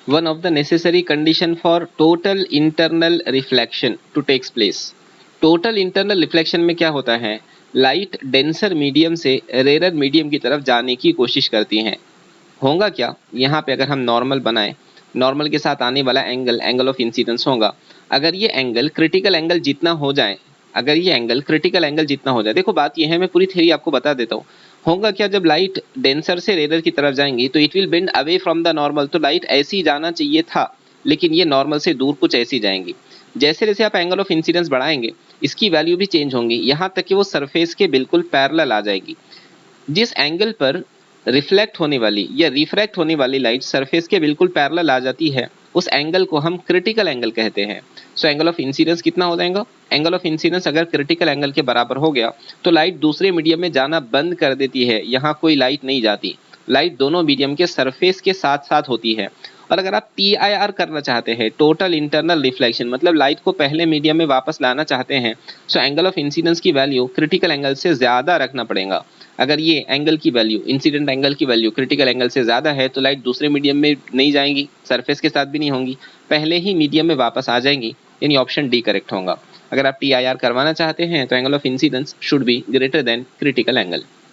one of the necessary condition for total internal reflection to takes place. total internal reflection में क्या होता है, light denser medium से rare medium की तरफ जाने की कोशिश करती हैं। होगा क्या, यहाँ पे अगर हम नॉर्मल बनाए, नॉर्मल के साथ आने वाला एंगल एंगल ऑफ इंसिडेंस होगा। अगर ये एंगल क्रिटिकल एंगल जितना हो जाए, अगर ये एंगल क्रिटिकल एंगल जितना हो जाए, देखो बात ये है, मैं पूरी थ्योरी आपको बता देता हूँ। होगा क्या, जब लाइट डेंसर से रेयर की तरफ जाएंगी तो it will bend away from the normal, तो लाइट ऐसी जाना चाहिए था, लेकिन ये नॉर्मल से दूर कुछ ऐसी जाएंगी। जैसे जैसे आप एंगल ऑफ इंसिडेंस बढ़ाएंगे, इसकी वैल्यू भी चेंज होंगी, यहाँ तक कि वो सरफेस के बिल्कुल पैरेलल आ जाएगी। जिस एंगल पर रिफ्लेक्ट होने वाली या रिफ्रैक्ट होने वाली लाइट सरफेस के बिल्कुल पैरेलल आ जाती है, उस एंगल को हम क्रिटिकल एंगल कहते हैं। सो एंगल ऑफ इंसिडेंस कितना हो जाएगा, एंगल ऑफ इंसिडेंस अगर क्रिटिकल एंगल के बराबर हो गया तो लाइट दूसरे मीडियम में जाना बंद कर देती है, यहाँ कोई लाइट नहीं जाती, लाइट दोनों मीडियम के सरफेस के साथ साथ होती है। और अगर आप TIR करना चाहते हैं, टोटल इंटरनल रिफ्लेक्शन, मतलब लाइट को पहले मीडियम में वापस लाना चाहते हैं, सो एंगल ऑफ इंसिडेंस की वैल्यू क्रिटिकल एंगल से ज्यादा रखना पड़ेगा। अगर ये एंगल की वैल्यू, इंसिडेंट एंगल की वैल्यू क्रिटिकल एंगल से ज्यादा है तो लाइट दूसरे मीडियम में नहीं जाएंगी, सरफेस के साथ भी नहीं होंगी, पहले ही मीडियम में वापस आ जाएंगी, यानी ऑप्शन डी करेक्ट होगा। अगर आप TIR करवाना चाहते हैं तो angle of incidence should be greater than critical angle.